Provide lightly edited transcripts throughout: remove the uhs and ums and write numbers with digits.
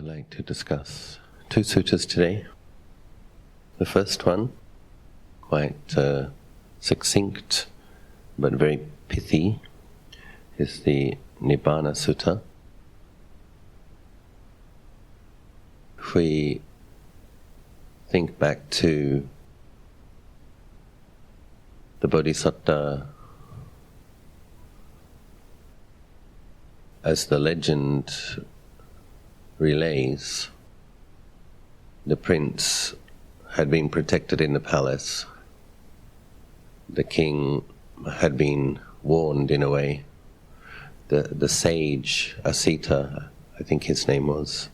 like to discuss two suttas today. The first one, quite succinct but very pithy, is the Nibbana Sutta. If we think back to the Bodhisattva as the legend relays, the prince had been protected in the palace. The king had been warned in a way. The sage, Asita, I think his name was,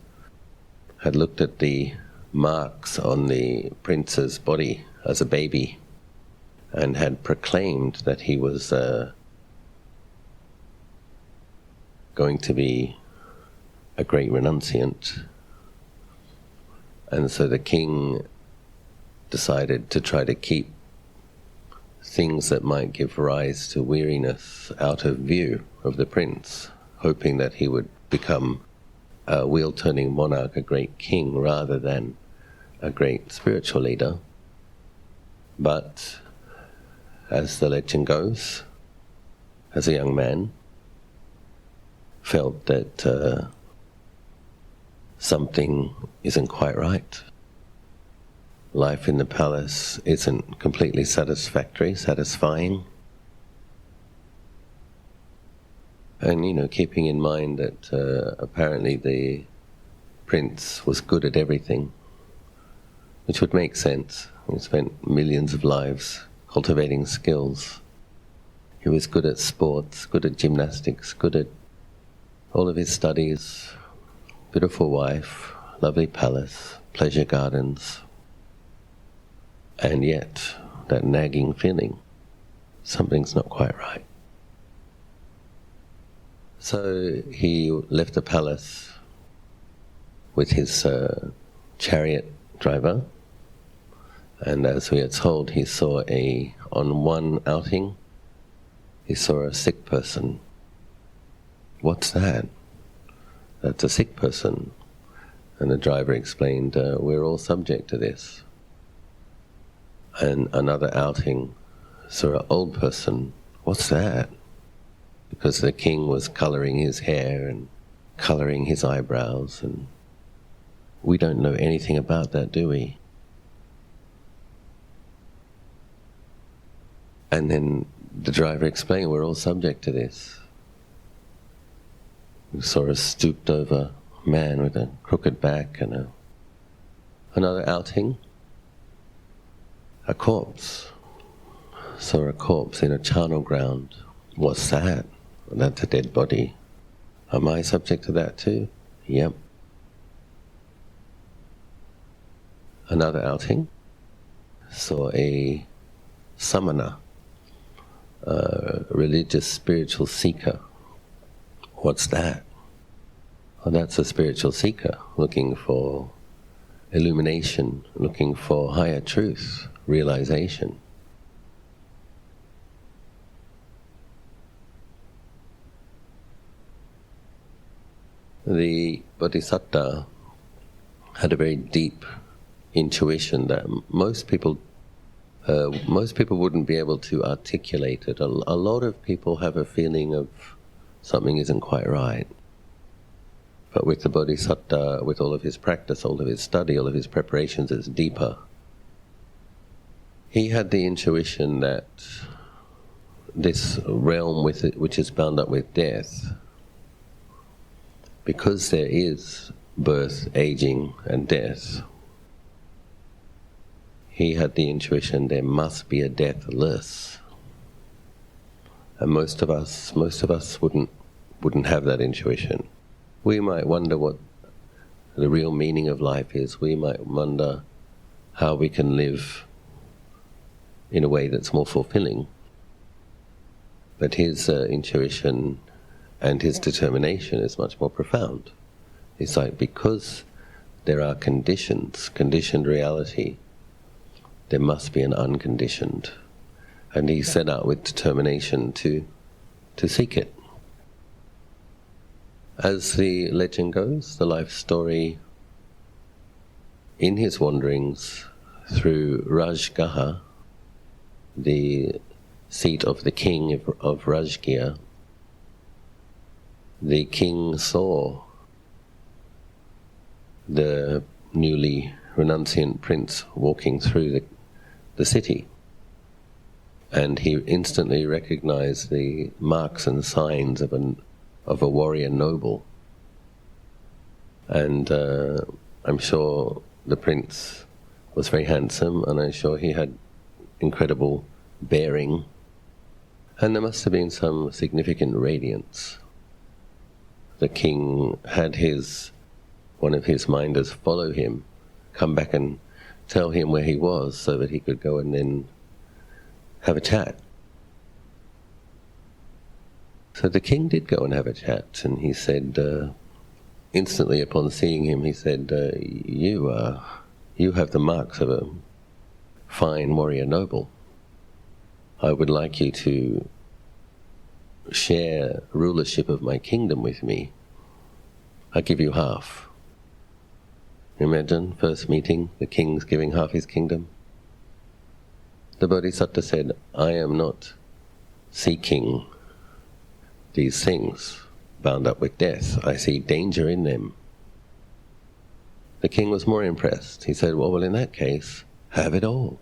had looked at the marks on the prince's body as a baby and had proclaimed that he was going to be a great renunciant. And so the king decided to try to keep things that might give rise to weariness out of view of the prince, hoping that he would become a wheel-turning monarch, a great king, rather than a great spiritual leader. But as the legend goes, as a young man, felt that something isn't quite right. Life in the palace isn't completely satisfying. And, keeping in mind that apparently the prince was good at everything, which would make sense. He spent millions of lives cultivating skills. He was good at sports, good at gymnastics, good at all of his studies, beautiful wife, lovely palace, pleasure gardens, and yet that nagging feeling, something's not quite right. So he left the palace with his chariot driver, and as we are told, he saw on one outing, he saw a sick person. What's that? That's a sick person. And the driver explained, we're all subject to this. And another outing saw an old person. What's that? Because the king was colouring his hair and colouring his eyebrows, and we don't know anything about that, do we? And then the driver explained, we're all subject to this. We saw a stooped-over man with a crooked back, and another outing, a corpse. Saw a corpse in a charnel ground. What's that? Well, that's a dead body. Am I subject to that too? Yep. Another outing, saw a samana, a religious spiritual seeker. What's that? Well, that's a spiritual seeker looking for illumination, looking for higher truth, realization. The Bodhisattva had a very deep intuition that most people wouldn't be able to articulate it. A lot of people have a feeling of something isn't quite right. But with the Bodhisattva, with all of his practice, all of his study, all of his preparations, it's deeper. He had the intuition that this realm which is bound up with death, because there is birth, aging, and death, he had the intuition there must be a deathless. And most of us wouldn't have that intuition. We might wonder what the real meaning of life is. We might wonder how we can live in a way that's more fulfilling. But his intuition and his determination is much more profound. It's like, because there are conditioned reality, there must be an unconditioned. And he set out with determination to seek it. As the legend goes, the life story, in his wanderings through Rajgaha, the seat of the king of Rajgir, the king saw the newly renunciant prince walking through the city, and he instantly recognized the marks and signs of a warrior noble. And I'm sure the prince was very handsome, and I'm sure he had incredible bearing, and there must have been some significant radiance. The king had one of his minders follow him, come back and tell him where he was so that he could go and then have a chat. So the king did go and have a chat, and he said, instantly upon seeing him, he said, you have the marks of a fine warrior noble. I would like you to share rulership of my kingdom with me. I'll give you half. Imagine, first meeting, the king's giving half his kingdom. The Bodhisattva said, I am not seeking these things bound up with death. I see danger in them. The king was more impressed. He said, well, in that case, have it all.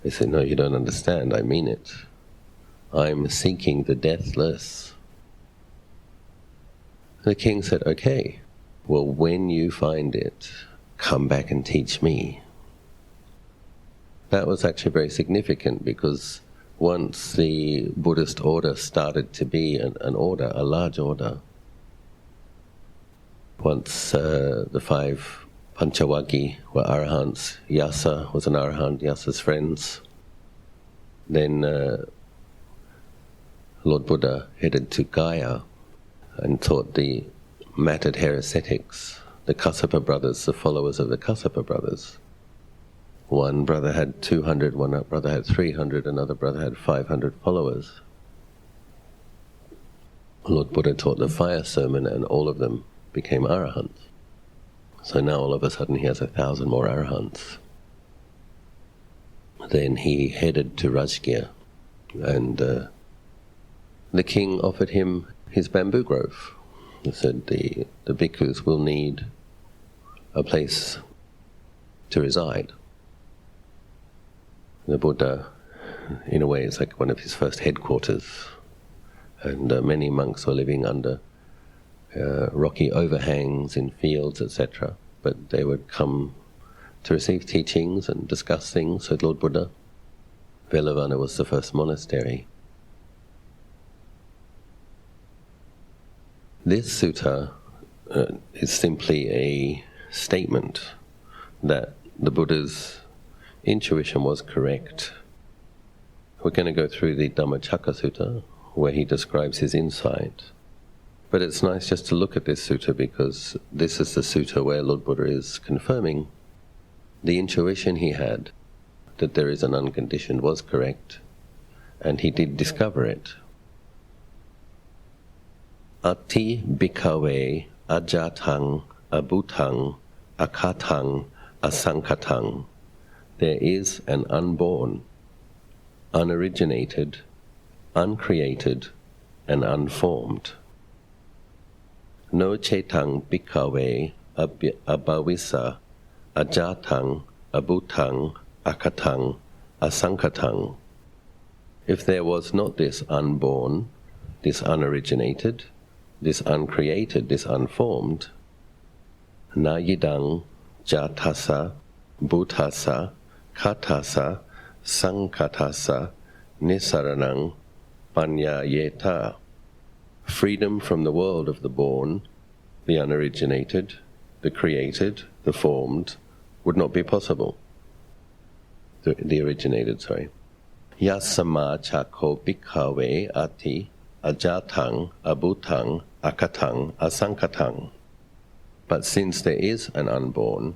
He said, no, you don't understand. I mean it. I'm seeking the deathless. The king said, okay, well, when you find it, come back and teach me. That was actually very significant, because once the Buddhist order started to be an order, a large order, once the 5 Panchavaggi were arahants, Yasa was an arahant, Yasa's friends, then Lord Buddha headed to Gaya and taught the matted hair ascetics, the Kassapa brothers, the followers of the Kassapa brothers. One brother had 200, one brother had 300, another brother had 500 followers. Lord Buddha taught the fire sermon, and all of them became arahants. So now all of a sudden he has 1,000 more arahants. Then he headed to Rajgir, and the king offered him his bamboo grove. He said the bhikkhus will need a place to reside. The Buddha, in a way, is like one of his first headquarters, and many monks were living under rocky overhangs in fields, etc. But they would come to receive teachings and discuss things with Lord Buddha. Velavana was the first monastery. This sutta is simply a statement that the Buddha's intuition was correct. We're going to go through the Dhammacakka Sutta, where he describes his insight. But it's nice just to look at this sutta, because this is the sutta where Lord Buddha is confirming the intuition he had, that there is an unconditioned, was correct, and he did discover it. Ati bhikkhave ajatang abhutang akatang asankatang. There is an unborn, unoriginated, uncreated, and unformed. No cetang bhikkhave abhavisa ajatang abhutang akatang asankatang. If there was not this unborn, this unoriginated, this uncreated, this unformed, nayidang jatasa bhutasa katasa sankatasa nisaranang panyayeta. Freedom from the world of the born, the unoriginated, the created, the formed, would not be possible. The originated, sorry. Dhammachakka bhikkhave ati ajatang abhutang akatang asankatang. But since there is an unborn,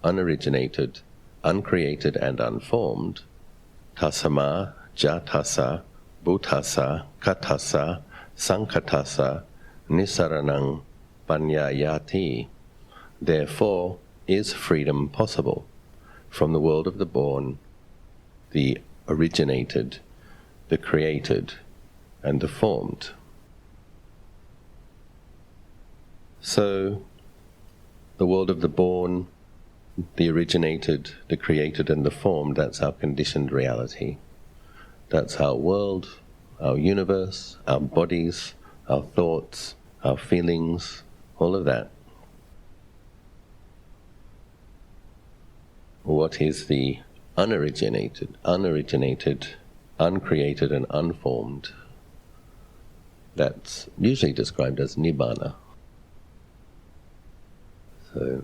unoriginated, uncreated, and unformed, tasama jatasa bhutasa katasa sankatasa nisaranang panyayati. Therefore is freedom possible from the world of the born, the originated, the created, and the formed. So, the world of the born, the originated, the created, and the formed, that's our conditioned reality. That's our world, our universe, our bodies, our thoughts, our feelings, all of that. What is the uncreated, uncreated, and unformed? That's usually described as Nibbana. So,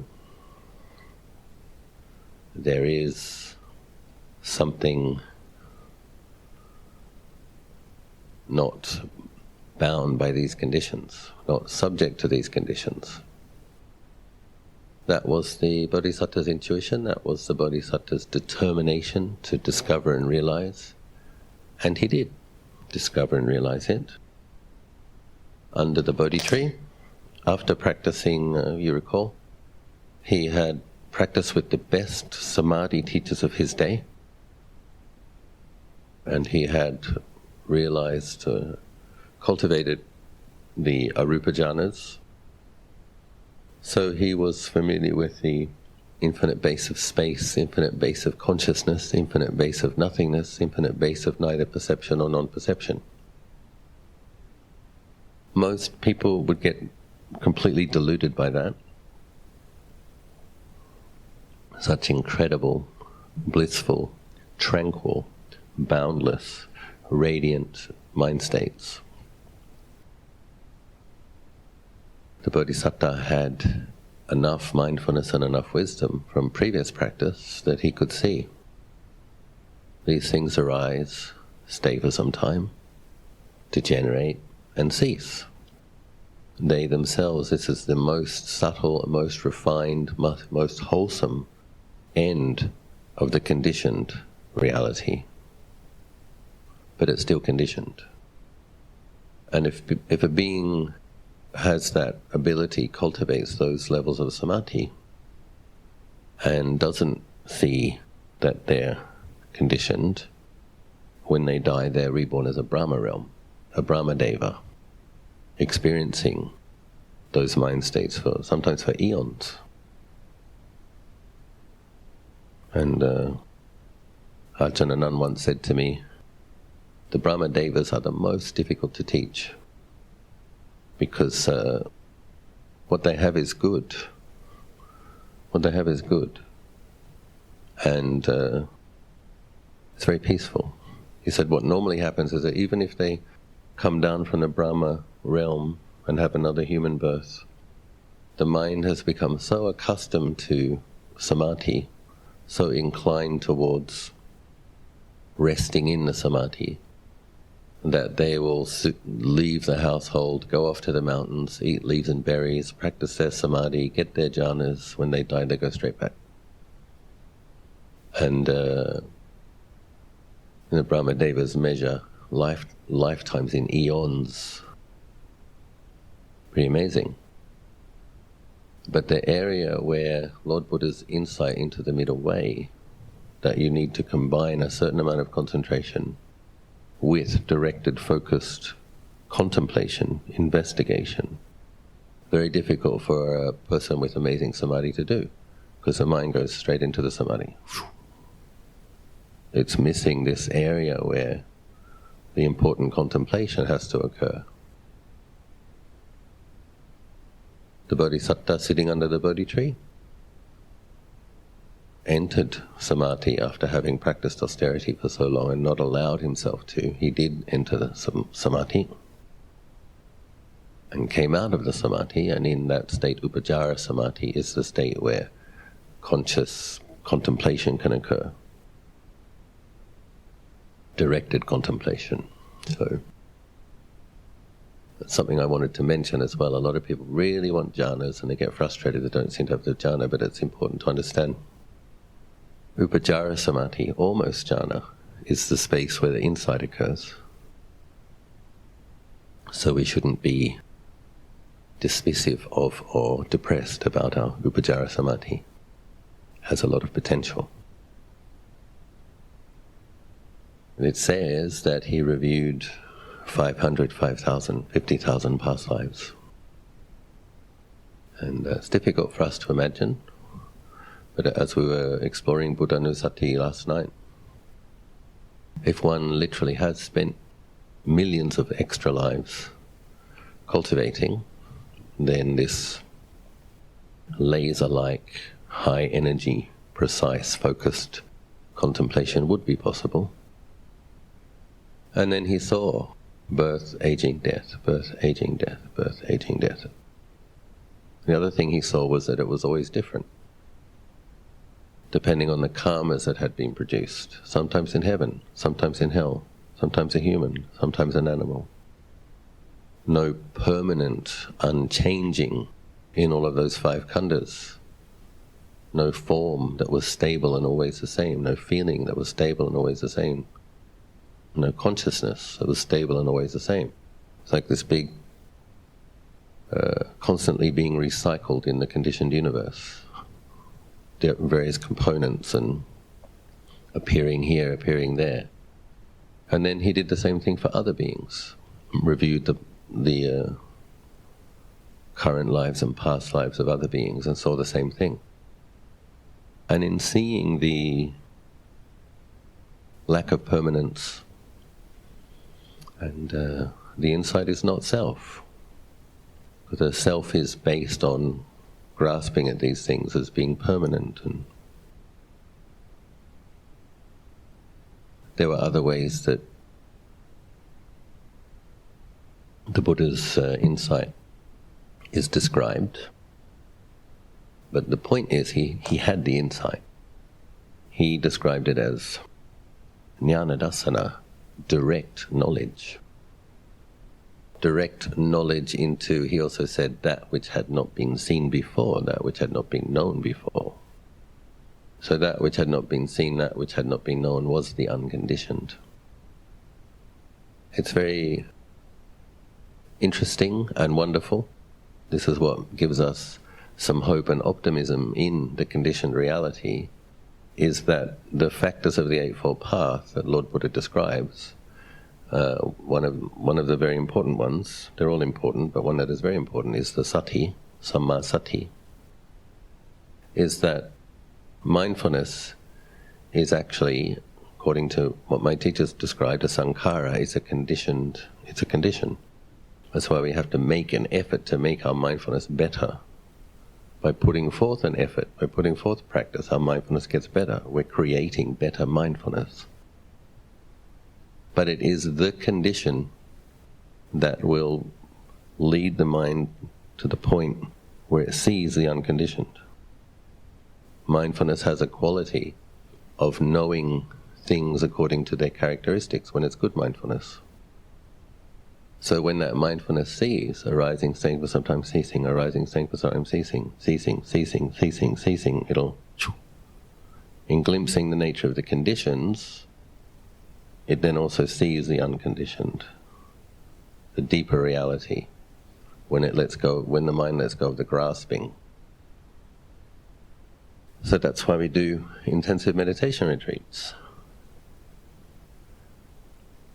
there is something not bound by these conditions, not subject to these conditions. That was the Bodhisattva's intuition, that was the Bodhisattva's determination to discover and realize. And he did discover and realize it. Under the Bodhi tree, after practicing, you recall, he had practiced with the best samadhi teachers of his day, and he had realized, cultivated the arupa jhanas. So he was familiar with the infinite base of space, infinite base of consciousness, infinite base of nothingness, infinite base of neither perception or non-perception. Most people would get completely deluded by that. Such incredible, blissful, tranquil, boundless, radiant mind states. The Bodhisattva had enough mindfulness and enough wisdom from previous practice that he could see these things arise, stay for some time, degenerate, and cease. They themselves, this is the most subtle, most refined, most wholesome end of the conditioned reality. But it's still conditioned. And if a being has that ability, cultivates those levels of samadhi, and doesn't see that they're conditioned, when they die they're reborn as a Brahma realm, a Brahma Deva, experiencing those mind states sometimes for eons. And Ajahn Anan once said to me, the Brahma Devas are the most difficult to teach, because what they have is good. What they have is good. And it's very peaceful. He said what normally happens is that even if they come down from the Brahma realm and have another human birth, the mind has become so accustomed to samadhi, so inclined towards resting in the samadhi, that they will leave the household, go off to the mountains, eat leaves and berries, practice their samadhi, get their jhanas. When they die, they go straight back. And the Brahma Devas measure lifetimes in eons. Pretty amazing. But the area where Lord Buddha's insight into the middle way, that you need to combine a certain amount of concentration with directed, focused contemplation, investigation. Very difficult for a person with amazing samadhi to do, because the mind goes straight into the samadhi. It's missing this area where the important contemplation has to occur. The Bodhisattva sitting under the Bodhi tree entered samadhi after having practiced austerity for so long and not allowed himself to. He did enter the samadhi and came out of the samadhi, and in that state, upajjhara samadhi is the state where conscious contemplation can occur. Directed contemplation. So that's something I wanted to mention as well. A lot of people really want jhanas and they get frustrated they don't seem to have the jhana, but it's important to understand. Upajjhara samadhi, almost jhana, is the space where the insight occurs. So we shouldn't be dismissive of or depressed about our Upacara Samadhi. It has a lot of potential. And it says that he reviewed 500, 5,000, 50,000 past lives. And it's difficult for us to imagine, but as we were exploring Buddhanusati last night, if one literally has spent millions of extra lives cultivating, then this laser-like, high-energy, precise, focused contemplation would be possible. And then he saw birth, aging, death, birth, aging, death, birth, aging, death. The other thing he saw was that it was always different, depending on the karmas that had been produced, sometimes in heaven, sometimes in hell, sometimes a human, sometimes an animal. No permanent unchanging in all of those 5 khandhas. No form that was stable and always the same, no feeling that was stable and always the same, no consciousness that was stable and always the same. It's like this big, constantly being recycled in the conditioned universe. There are various components and appearing here, appearing there. And then he did the same thing for other beings, reviewed the current lives and past lives of other beings and saw the same thing. And in seeing the lack of permanence, and the insight is not self. The self is based on grasping at these things as being permanent. And there were other ways that the Buddha's insight is described. But the point is, he had the insight. He described it as jnana-dassana, direct knowledge. Direct knowledge into, he also said, that which had not been seen before, that which had not been known before. So that which had not been seen, that which had not been known, was the unconditioned. It's very interesting and wonderful. This is what gives us some hope and optimism in the conditioned reality, is that the factors of the Eightfold Path that Lord Buddha describes, one of the very important ones, they're all important, but one that is very important is the sati, samma sati, is that mindfulness is actually, according to what my teachers described, a sankhara, it's a condition. That's why we have to make an effort to make our mindfulness better. By putting forth an effort, by putting forth practice, our mindfulness gets better. We're creating better mindfulness. But it is the condition that will lead the mind to the point where it sees the unconditioned. Mindfulness has a quality of knowing things according to their characteristics when it's good mindfulness. So when that mindfulness sees arising, staying for sometimes ceasing, arising, staying for sometimes ceasing, ceasing, it'll, in glimpsing the nature of the conditions, it then also sees the unconditioned, the deeper reality, when the mind lets go of the grasping. So that's why we do intensive meditation retreats.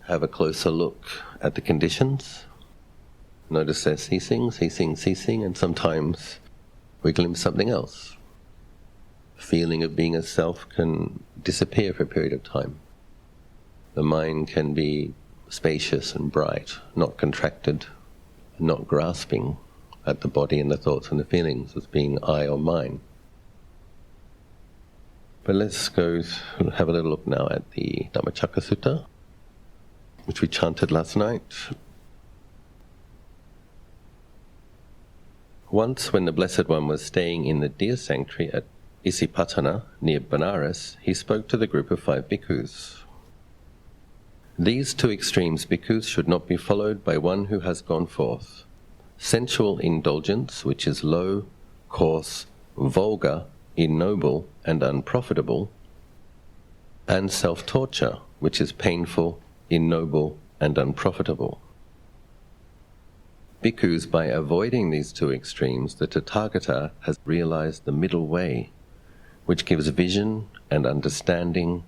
Have a closer look at the conditions. Notice they're ceasing, and sometimes we glimpse something else. Feeling of being a self can disappear for a period of time. The mind can be spacious and bright, not contracted, not grasping at the body and the thoughts and the feelings as being I or mine. But let's go have a little look now at the Dhammacakka Sutta, which we chanted last night. Once, when the Blessed One was staying in the deer sanctuary at Isipatana, near Benares, he spoke to the group of 5 bhikkhus. These 2 extremes, bhikkhus, should not be followed by one who has gone forth. Sensual indulgence, which is low, coarse, vulgar, ignoble, and unprofitable, and self-torture, which is painful, ignoble, and unprofitable. Bhikkhus, by avoiding these two extremes, the Tathagata has realized the middle way, which gives vision and understanding,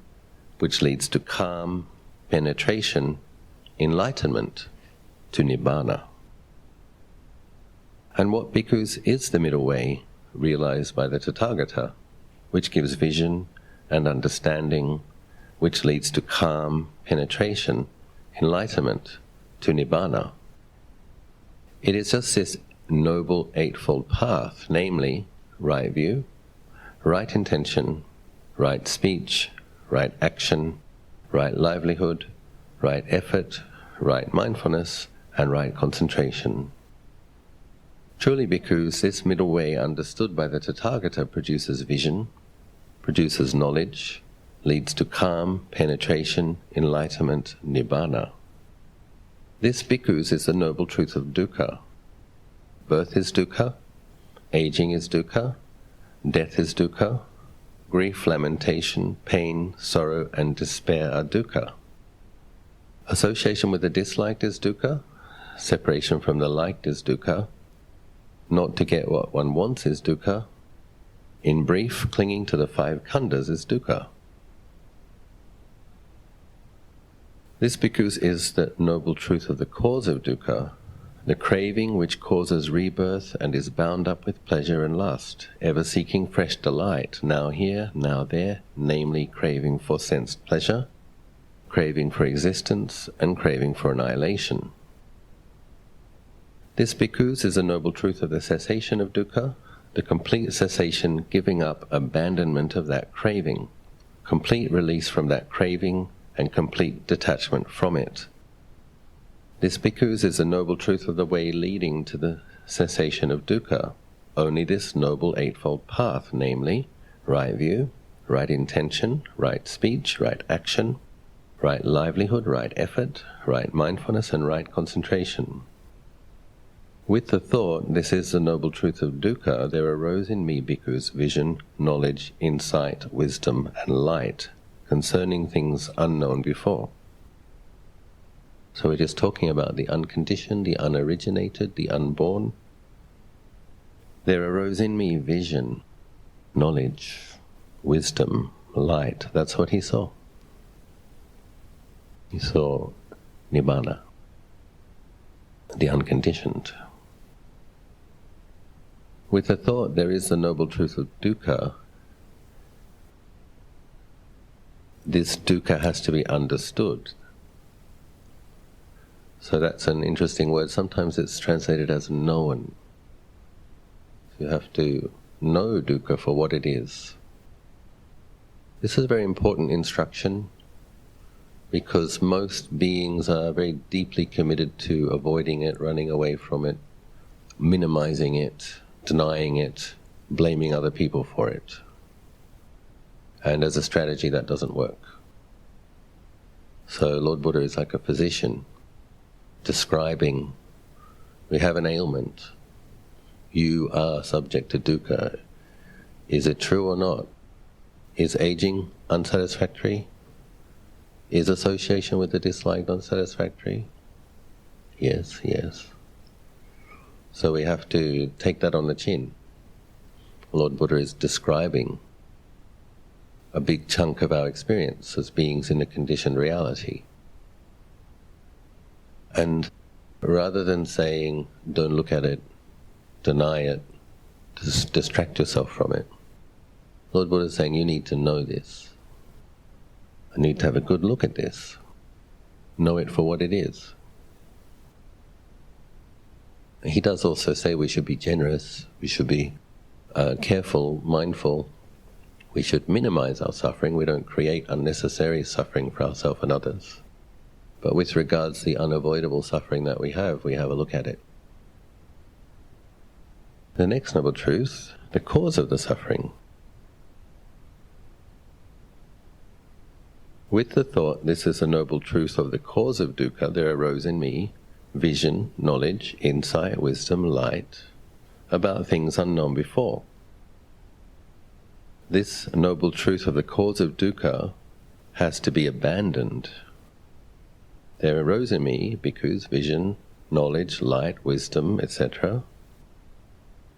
which leads to calm, penetration, enlightenment, to Nibbana. And what bhikkhus is the middle way, realized by the Tathagata, which gives vision and understanding, which leads to calm, penetration, enlightenment, to Nibbana? It is just this noble eightfold path, namely, right view, right intention, right speech, right action, right livelihood, right effort, right mindfulness, and right concentration. Truly, bhikkhus, this middle way understood by the Tathagata produces vision, produces knowledge, leads to calm, penetration, enlightenment, Nibbana. This, bhikkhus, is the noble truth of dukkha. Birth is dukkha, aging is dukkha, death is dukkha, grief, lamentation, pain, sorrow, and despair are dukkha. Association with the disliked is dukkha, separation from the liked is dukkha, not to get what one wants is dukkha, in brief, clinging to the five khandhas is dukkha. This, bhikkhus, is the noble truth of the cause of dukkha, the craving which causes rebirth and is bound up with pleasure and lust, ever seeking fresh delight, now here, now there, namely craving for sensed pleasure, craving for existence, and craving for annihilation. This, bhikkhus, is the noble truth of the cessation of dukkha, the complete cessation, giving up, abandonment of that craving, complete release from that craving, and complete detachment from it. This, bhikkhus, is the noble truth of the way leading to the cessation of dukkha, only this noble eightfold path, namely, right view, right intention, right speech, right action, right livelihood, right effort, right mindfulness, and right concentration. With the thought, this is the noble truth of dukkha, there arose in me, bhikkhus, vision, knowledge, insight, wisdom, and light, concerning things unknown before. So it is talking about the unconditioned, the unoriginated, the unborn. There arose in me vision, knowledge, wisdom, light. That's what he saw. He saw Nibbana, the unconditioned. With the thought, there is the noble truth of dukkha. This dukkha has to be understood. So that's an interesting word. Sometimes it's translated as known. You have to know dukkha for what it is. This is a very important instruction because most beings are very deeply committed to avoiding it, running away from it, minimizing it, denying it, blaming other people for it. And as a strategy, that doesn't work. So Lord Buddha is like a physician describing, we have an ailment. You are subject to dukkha. Is it true or not? Is aging unsatisfactory? Is association with the disliked unsatisfactory? Yes, yes. So we have to take that on the chin. Lord Buddha is describing a big chunk of our experience as beings in a conditioned reality. And rather than saying, don't look at it, deny it, distract yourself from it, Lord Buddha is saying, you need to know this. I need to have a good look at this. Know it for what it is. He does also say we should be generous, we should be careful, mindful. We should minimize our suffering. We don't create unnecessary suffering for ourselves and others. But with regards to the unavoidable suffering that we have a look at it. The next noble truth, the cause of the suffering. With the thought, this is a noble truth of the cause of dukkha, there arose in me vision, knowledge, insight, wisdom, light, about things unknown before. This noble truth of the cause of dukkha has to be abandoned. There arose in me, bhikkhus, vision, knowledge, light, wisdom, etc.,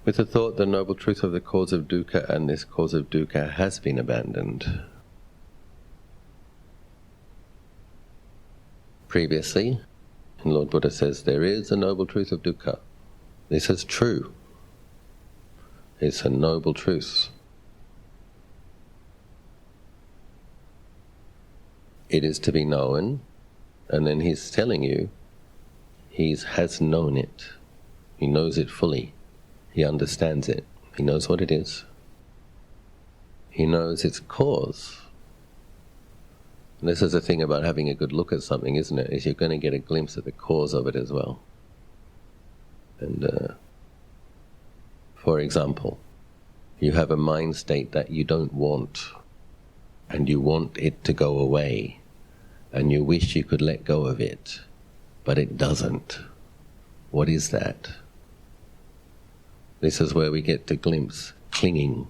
with the thought the noble truth of the cause of dukkha and this cause of dukkha has been abandoned. Previously, Lord Buddha says there is a noble truth of dukkha. This is true. It's a noble truth. It is to be known, and then he's telling you he has known it. He knows it fully. He understands it. He knows what it is. He knows its cause. And this is the thing about having a good look at something, isn't it? Is you're going to get a glimpse of the cause of it as well. And for example, you have a mind state that you don't want, and you want it to go away, and you wish you could let go of it, but it doesn't. What is that? This is where we get to glimpse clinging.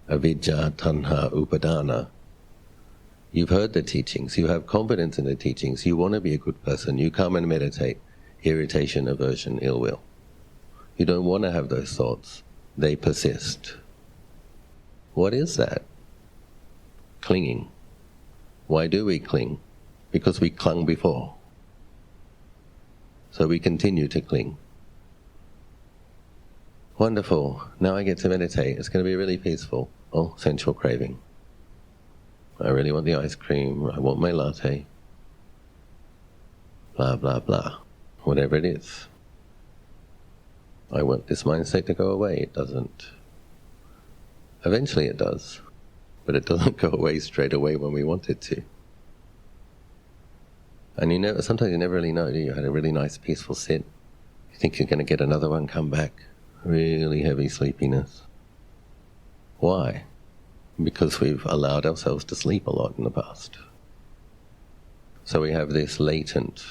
Avidya, tanha, upadana. You've heard the teachings, you have confidence in the teachings, you want to be a good person, you come and meditate, irritation, aversion, ill will. You don't want to have those thoughts, they persist. What is that? Clinging. Why do we cling? Because we clung before. So we continue to cling. Wonderful, now I get to meditate, it's going to be really peaceful. Oh, sensual craving. I really want the ice cream, I want my latte. Blah, blah, blah. Whatever it is. I want this mind state to go away. It doesn't. Eventually it does. But it doesn't go away straight away when we want it to. And sometimes you never really know, do you? You had a really nice peaceful sit. You think you're going to get another one, come back. Really heavy sleepiness. Why? Because we've allowed ourselves to sleep a lot in the past. So we have this latent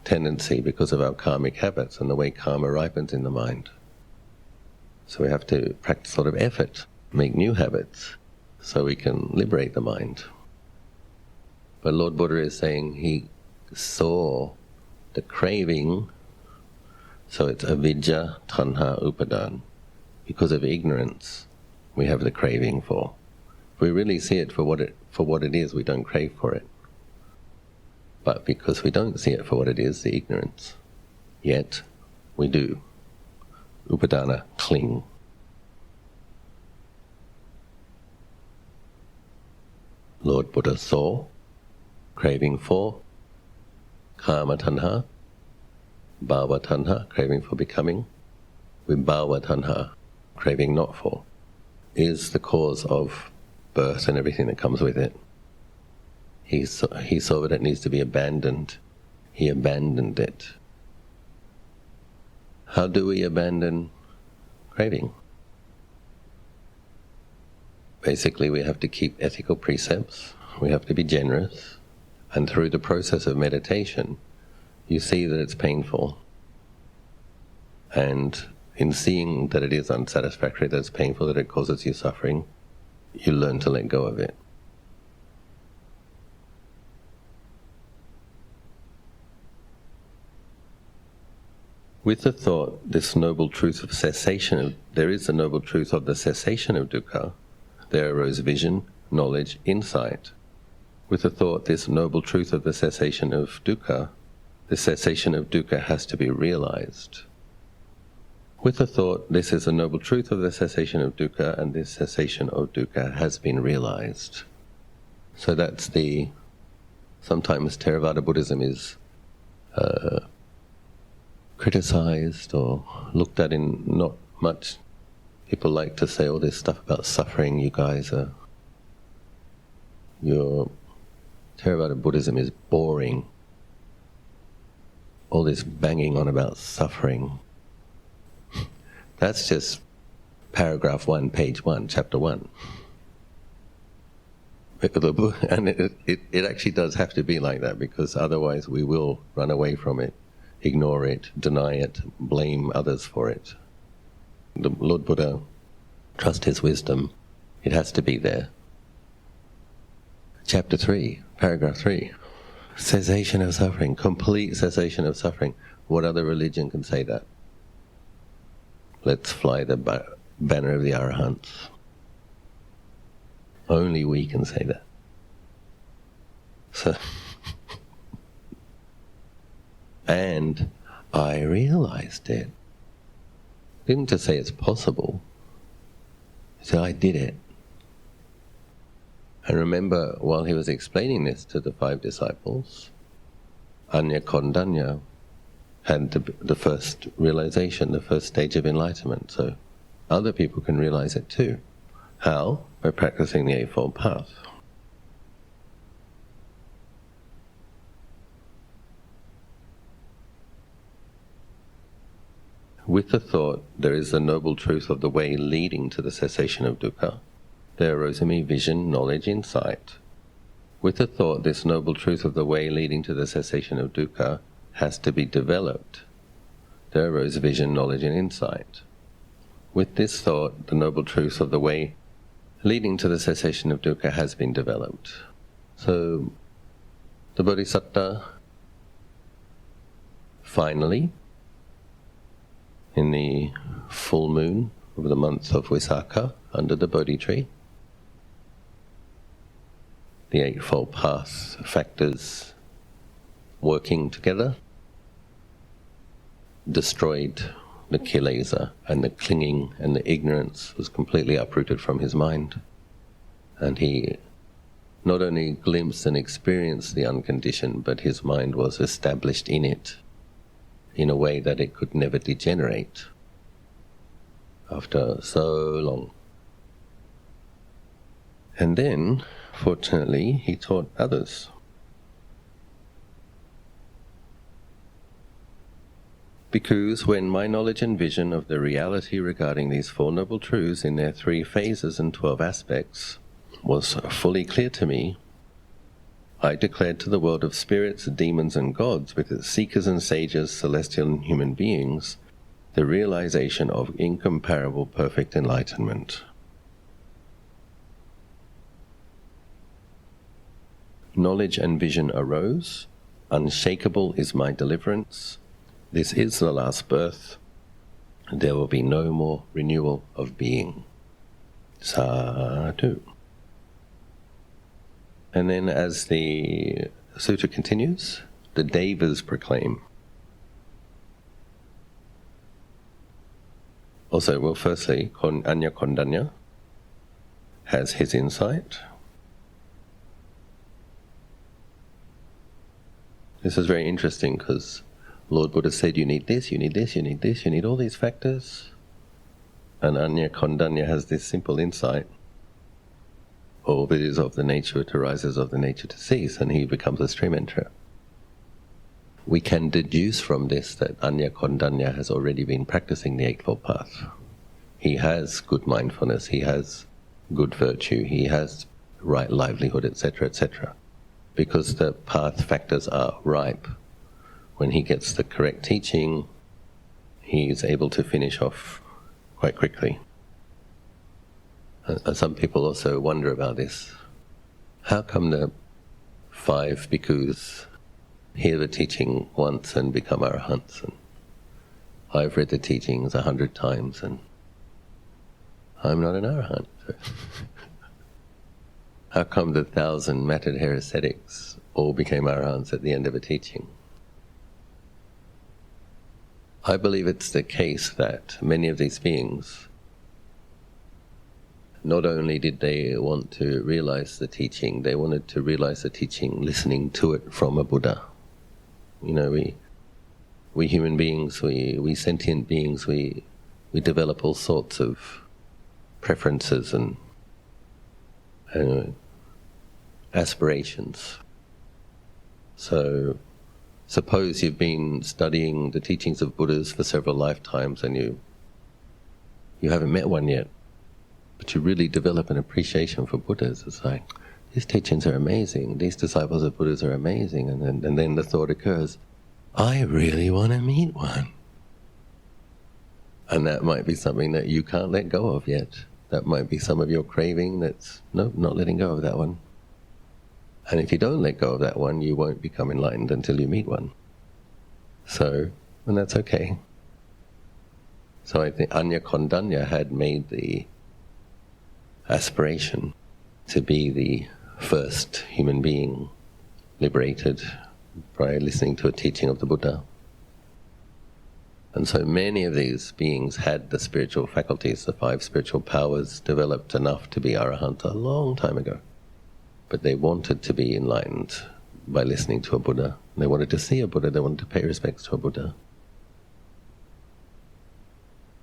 tendency because of our karmic habits and the way karma ripens in the mind. So we have to practice a lot of effort, make new habits, so we can liberate the mind. But Lord Buddha is saying he saw the craving, so it's avidya, tanha, upadana. Because of ignorance, we have the craving for. If we really see it for what it is, we don't crave for it. But because we don't see it for what it is, the ignorance, yet we do. Upadana, cling. Lord Buddha saw craving for kama tanha, bhava tanha, craving for becoming, vibhava tanha, craving not for, is the cause of birth and everything that comes with it. He saw that it needs to be abandoned. He abandoned it. How do we abandon craving? Basically, we have to keep ethical precepts. We have to be generous. And through the process of meditation, you see that it's painful. And in seeing that it is unsatisfactory, that it's painful, that it causes you suffering, you learn to let go of it. With the thought, this noble truth of cessation, there is a noble truth of the cessation of dukkha, there arose vision, knowledge, insight. With the thought, this noble truth of the cessation of dukkha, the cessation of dukkha has to be realized. With the thought, this is a noble truth of the cessation of dukkha, and this cessation of dukkha has been realized. So that's sometimes Theravada Buddhism is criticized or looked at in not much. People like to say all this stuff about suffering. You guys your Theravada Buddhism is boring. All this banging on about suffering. That's just paragraph 1, page 1, chapter 1. And it actually does have to be like that, because otherwise we will run away from it, ignore it, deny it, blame others for it. The Lord Buddha, trust his wisdom, it has to be there. Chapter 3, paragraph 3, cessation of suffering, complete cessation of suffering. What other religion can say that? Let's fly the banner of the Arahants. Only we can say that. So, and I realized it. Didn't just say it's possible. I said, I did it. And remember, while he was explaining this to the 5 disciples, Anya Kondanya had the first realization, the first stage of enlightenment. So other people can realize it too. How? By practicing the Eightfold Path. With the thought, there is the noble truth of the way leading to the cessation of dukkha, there arose in me vision, knowledge, insight. With the thought, this noble truth of the way leading to the cessation of dukkha has to be developed. There arose vision, knowledge, and insight. With this thought, the noble truth of the way leading to the cessation of dukkha has been developed. So, the Bodhisattva, finally, in the full moon of the month of Visakha, under the Bodhi tree, the Eightfold Path factors working together destroyed the kilesa, and the clinging and the ignorance was completely uprooted from his mind. And he not only glimpsed and experienced the unconditioned, but his mind was established in it in a way that it could never degenerate after so long. And then, fortunately, he taught others. Because when my knowledge and vision of the reality regarding these Four Noble Truths in their 3 phases and 12 aspects was fully clear to me, I declared to the world of spirits, demons, and gods, with its seekers and sages, celestial and human beings, the realization of incomparable perfect enlightenment. Knowledge and vision arose. Unshakable is my deliverance. This is the last birth. There will be no more renewal of being. Sadhu. And then as the sutta continues, the Devas proclaim. Also, well, firstly, Anya Kondanya has his insight. This is very interesting because Lord Buddha said, you need this, you need this, you need this, you need all these factors. And Anya Kondanya has this simple insight. All that is of the nature it arises of the nature to cease, and he becomes a stream enterer. We can deduce from this that Anya Kondanya has already been practicing the Eightfold Path. He has good mindfulness, he has good virtue, he has right livelihood, etc., etc. Because the path factors are ripe. When he gets the correct teaching, he is able to finish off quite quickly. Some people also wonder about this. How come the 5 bhikkhus hear the teaching once and become arahants? And I've read the teachings 100 times and I'm not an arahant. How come the 1,000 matted hair ascetics all became arahants at the end of a teaching? I believe it's the case that many of these beings, not only did they want to realize the teaching, they wanted to realize the teaching listening to it from a Buddha. You know, we human beings, we sentient beings, we develop all sorts of preferences and aspirations. So, suppose you've been studying the teachings of Buddhas for several lifetimes and you haven't met one yet, but you really develop an appreciation for Buddhas. It's like, these teachings are amazing, these disciples of Buddhas are amazing, and then the thought occurs, I really want to meet one. And that might be something that you can't let go of yet. That might be some of your craving that's, no, not letting go of that one. And if you don't let go of that one, you won't become enlightened until you meet one. So, and that's okay. So I think Anya Kondanya had made the aspiration to be the first human being liberated by listening to a teaching of the Buddha. And so many of these beings had the spiritual faculties, the 5 spiritual powers, developed enough to be arahant a long time ago. But they wanted to be enlightened by listening to a Buddha. They wanted to see a Buddha, they wanted to pay respects to a Buddha.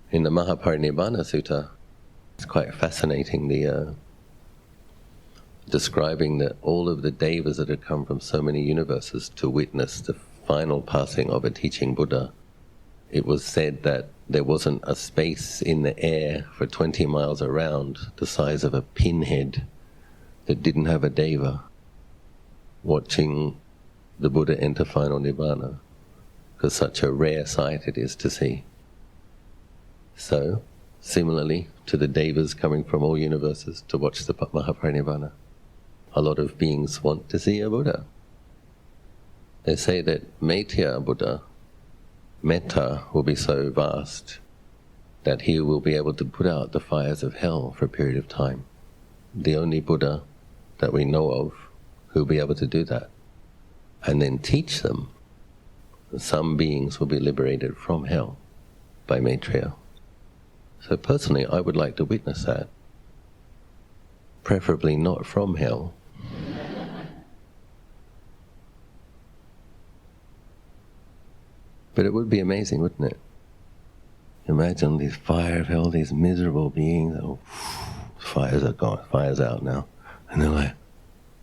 In the Nibbana Sutta, it's quite fascinating, describing that all of the devas that had come from so many universes to witness the final passing of a teaching Buddha. It was said that there wasn't a space in the air for 20 miles around the size of a pinhead that didn't have a deva watching the Buddha enter final Nibbana, because such a rare sight it is to see. So, similarly to the devas coming from all universes to watch the Mahaparinibbana, a lot of beings want to see a Buddha. They say that Maitya Buddha, metta, will be so vast that he will be able to put out the fires of hell for a period of time. The only Buddha that we know of who will be able to do that. And then teach them. Some beings will be liberated from hell by Maitreya. So personally, I would like to witness that. Preferably not from hell. But it would be amazing, wouldn't it? Imagine these fire of hell, these miserable beings. Oh, fires are gone, fire's out now. And they're like,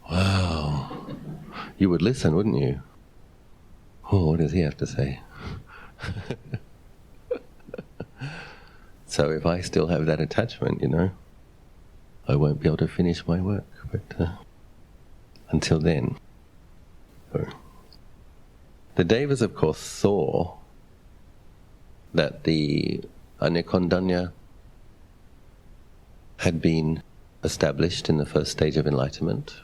wow. You would listen, wouldn't you? Oh, what does he have to say? So if I still have that attachment, I won't be able to finish my work. But until then. The devas, of course, saw that the Anya Kondanya had been established in the first stage of enlightenment,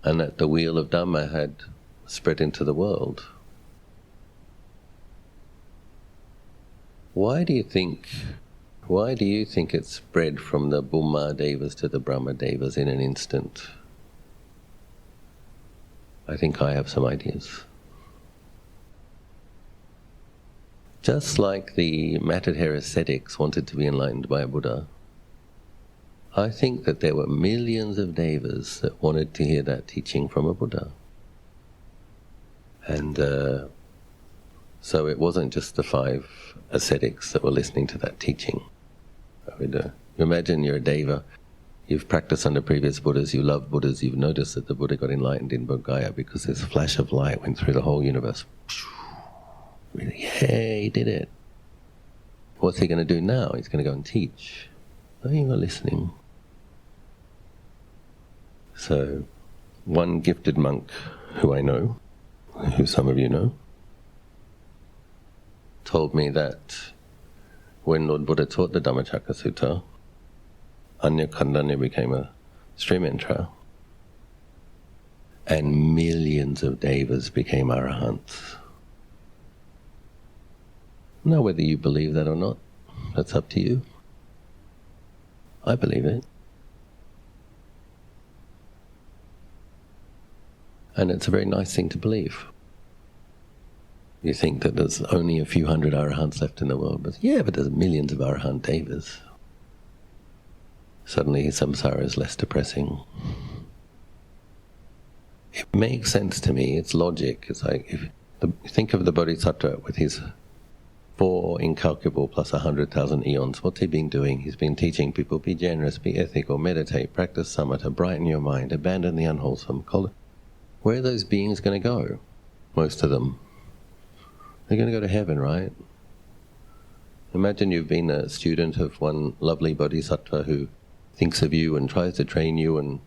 and that the wheel of Dhamma had spread into the world. Why do you think it spread from the Bhuma devas to the Brahma devas in an instant? I think I have some ideas. Just like the matted hair ascetics wanted to be enlightened by a Buddha, I think that there were millions of devas that wanted to hear that teaching from a Buddha. And so it wasn't just the 5 ascetics that were listening to that teaching. Imagine you're a deva, you've practiced under previous Buddhas, you love Buddhas, you've noticed that the Buddha got enlightened in Bodh Gaya because this flash of light went through the whole universe. Really, yay, he did it. What's he going to do now? He's going to go and teach. Oh, you are listening. So, one gifted monk who I know, who some of you know, told me that when Lord Buddha taught the Dhammacakka Sutta, Anya Kondanya became a stream enterer, and millions of devas became arahants. Now, whether you believe that or not, that's up to you. I believe it. And it's a very nice thing to believe. You think that there's only a few hundred arahants left in the world, but there's millions of arahant devas. Suddenly samsara is less depressing. It makes sense to me, it's logic. It's like, think of the Bodhisattva with his 4 incalculable plus 100,000 eons. What's he been doing? He's been teaching people, be generous, be ethical, meditate, practice samatha, brighten your mind, abandon the unwholesome. Where are those beings going to go? Most of them. They're going to go to heaven, right? Imagine you've been a student of one lovely bodhisattva who thinks of you and tries to train you, and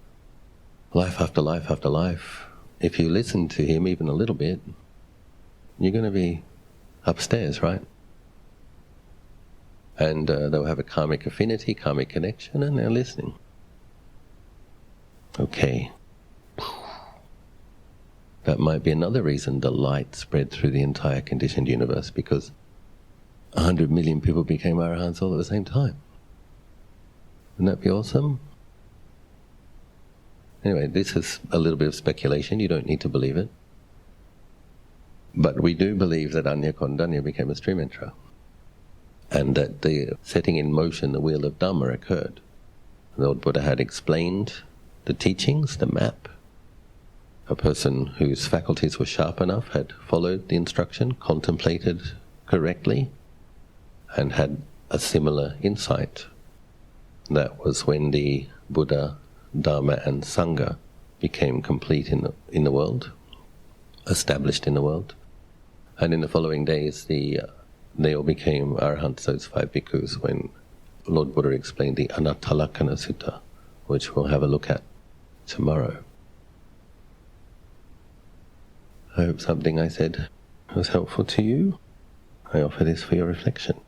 life after life after life. If you listen to him even a little bit, you're going to be upstairs, right? And they'll have a karmic affinity, karmic connection, and they're listening. Okay. That might be another reason the light spread through the entire conditioned universe, because 100 million people became arahants all at the same time. Wouldn't that be awesome? Anyway, this is a little bit of speculation. You don't need to believe it. But we do believe that Anya Kondanya became a stream enterer, and that the setting in motion the wheel of Dhamma occurred. The Lord Buddha had explained the teachings, the map. A person whose faculties were sharp enough had followed the instruction, contemplated correctly, and had a similar insight. That was when the Buddha, Dharma and Sangha became complete in the world, established in the world. And in the following days, they all became arahants, those 5 bhikkhus, when Lord Buddha explained the Anattalakkana Sutta, which we'll have a look at tomorrow. I hope something I said was helpful to you. I offer this for your reflection.